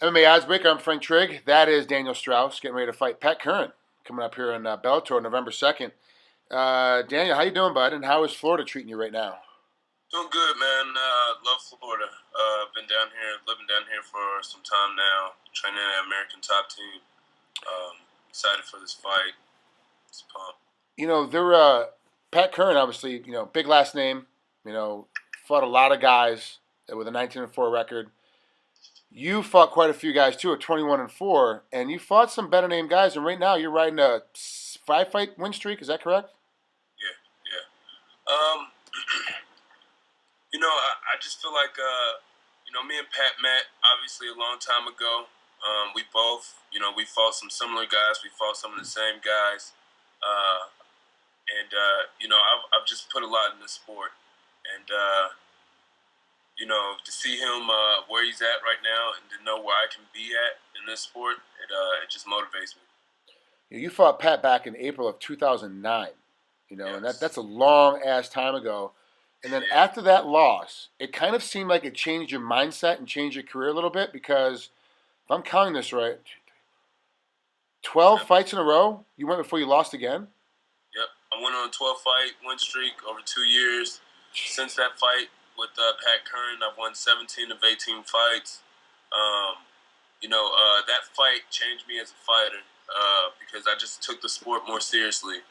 MMA Oddsbreaker. I'm Frank Trigg. That is Daniel Straus getting ready to fight Pat Curran coming up here in Bellator November 2nd. Daniel, how you doing, bud? And how is Florida treating you right now? Doing good, man. Love Florida. Been down here, living down here for some time now. Training at American Top Team. Excited for this fight. It's pumped. They're Pat Curran, obviously, big last name. Fought a lot of guys with a 19-4 record. You fought quite a few guys too, at 21-4, and you fought some better named guys. And right now, you're riding a 5-fight win streak. Is that correct? Yeah, yeah. Um, I just feel like me and Pat met obviously a long time ago. We both, we fought some similar guys. We fought some of the same guys. Uh, I've just put a lot in the sport, and to see him where he's at right now, and to know where I can be at in this sport, it just motivates me. You fought Pat back in April of 2009. And Yes. that's a long ass time ago. And then Yeah. after that loss, it kind of seemed like it changed your mindset and changed your career a little bit because if I'm counting this right, 12 Yep. fights in a row you went before you lost again. Yep. I went on a 12-fight win streak over 2 years. Since that fight with Pat Curran, I've won 17 of 18 fights. That fight changed me as a fighter because I just took the sport more seriously.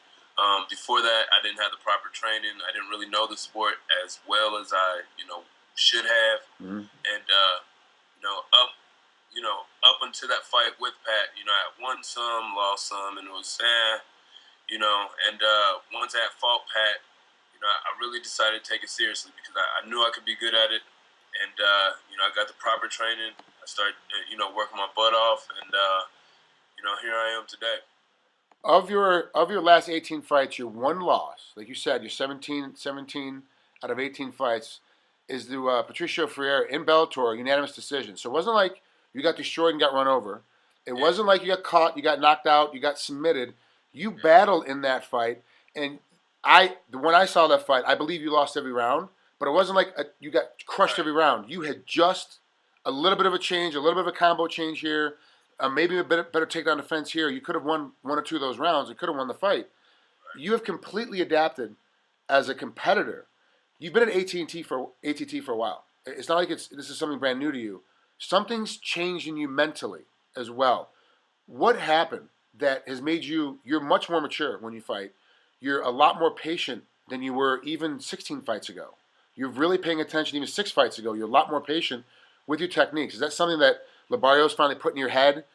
Before that, I didn't have the proper training. I didn't really know the sport as well as I, should have. Mm-hmm. And up until that fight with Pat, I won some, lost some, and it was And once I had fought Pat, I really decided to take it seriously because I knew I could be good at it, and I got the proper training. I started, working my butt off, and here I am today. Of your last 18 fights, your one loss, like you said, your 17 out of 18 fights is to Patricio Freire in Bellator, unanimous decision. So it wasn't like you got destroyed and got run over. It Yeah. wasn't like you got caught, you got knocked out, you got submitted. You Yeah. battled in that fight, and when I saw that fight, I believe you lost every round, but it wasn't like you got crushed Right. every round. You had just a little bit of a change, a little bit of a combo change here, maybe a bit better takedown defense here. You could have won one or two of those rounds. You could have won the fight. You have completely adapted as a competitor. You've been at AT&T for a while. It's not like this is something brand new to you. Something's changed in you mentally as well. What happened that has made you're much more mature when you fight. You're a lot more patient than you were even 16 fights ago. You're really paying attention even 6 fights ago. You're a lot more patient with your techniques. Is that something that Labario's finally put in your head,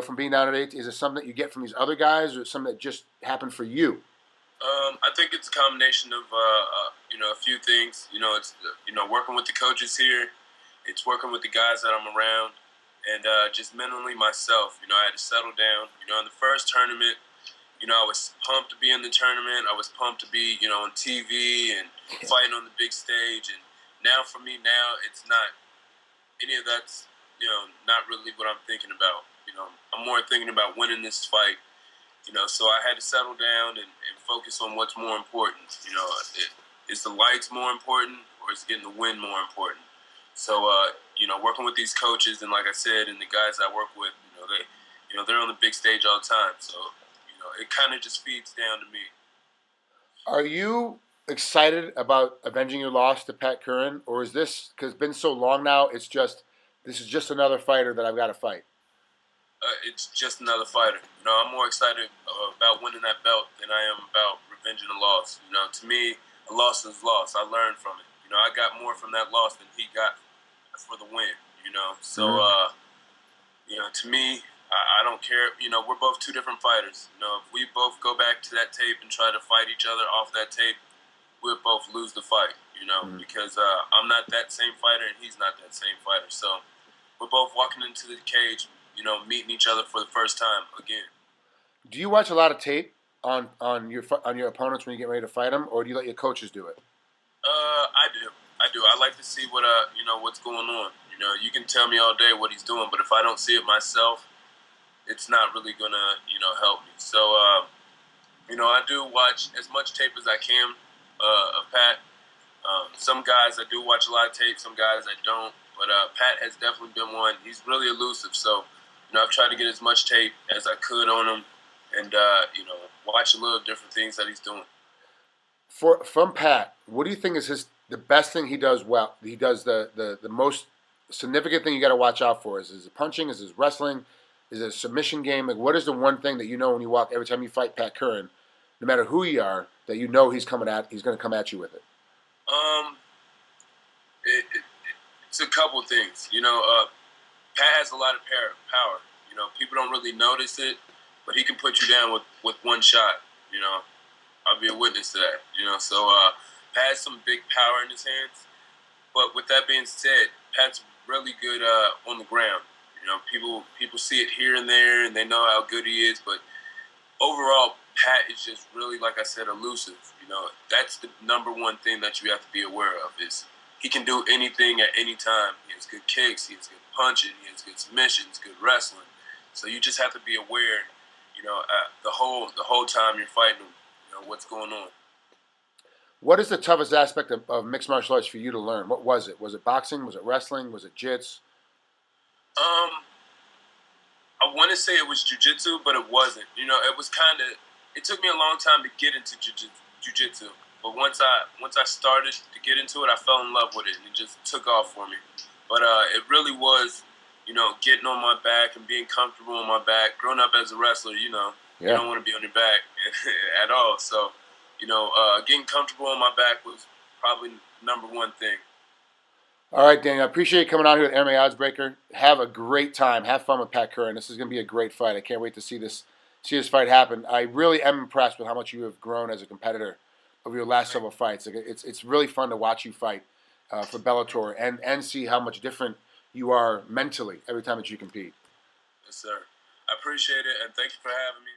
from being down at 8? Is it something that you get from these other guys, or something that just happened for you? I think it's a combination of a few things. It's working with the coaches here. It's working with the guys that I'm around, and just mentally myself. I had to settle down. In the first tournament, I was pumped to be in the tournament. I was pumped to be on TV and fighting on the big stage. And now for me, it's not any of that's not really what I'm thinking about. I'm more thinking about winning this fight. So I had to settle down and focus on what's more important. Is the lights more important, or is getting the win more important? So working with these coaches and, like I said, and the guys I work with, they're on the big stage all the time. So it kind of just feeds down to me. Are you excited about avenging your loss to Pat Curran, or is this because it's been so long now? This is just another fighter that I've got to fight. It's just another fighter. I'm more excited about winning that belt than I am about revenging a loss. To me, a loss is loss. I learned from it. I got more from that loss than he got for the win. So to me, I don't care. We're both two different fighters. If we both go back to that tape and try to fight each other off that tape, we'll both lose the fight. Because I'm not that same fighter and he's not that same fighter. So we're both walking into the cage, meeting each other for the first time again. Do you watch a lot of tape on your opponents when you get ready to fight them, or do you let your coaches do it? I do. I like to see what's going on. You can tell me all day what he's doing, but if I don't see it myself, it's not really gonna, help me. So, I do watch as much tape as I can of Pat. Some guys I do watch a lot of tape. Some guys I don't. But Pat has definitely been one. He's really elusive, so I've tried to get as much tape as I could on him, and watch a little different things that he's doing. From Pat, what do you think is the best thing he does well? He does the most significant thing you got to watch out for. Is his punching? Is his wrestling? Is it a submission game? Like, what is the one thing that you know when you walk every time you fight Pat Curran, no matter who you are, that you know he's going to come at you with it? Um, it's a couple things. Pat has a lot of power. People don't really notice it, but he can put you down with one shot. I'll be a witness to that. So Pat has some big power in his hands. But with that being said, Pat's really good on the ground. People see it here and there, and they know how good he is. But overall, Pat is just really, like I said, elusive. That's the number one thing that you have to be aware of is he can do anything at any time. He has good kicks, he has good punching, he has good submissions, good wrestling. So you just have to be aware, the whole time you're fighting him, what's going on. What is the toughest aspect of mixed martial arts for you to learn? What was it? Was it boxing? Was it wrestling? Was it jits? I want to say it was jiu-jitsu, but it wasn't. It was it took me a long time to get into jiu-jitsu. But once I started to get into it, I fell in love with it, and it just took off for me. But it really was, getting on my back and being comfortable on my back. Growing up as a wrestler, you don't want to be on your back at all. So, getting comfortable on my back was probably number one thing. All right, Daniel. I appreciate you coming on here with MMA Oddsbreaker. Have a great time. Have fun with Pat Curran. This is going to be a great fight. I can't wait to see this fight happen. I really am impressed with how much you have grown as a competitor over your last several fights. It's really fun to watch you fight for Bellator and see how much different you are mentally every time that you compete. Yes, sir. I appreciate it, and thank you for having me.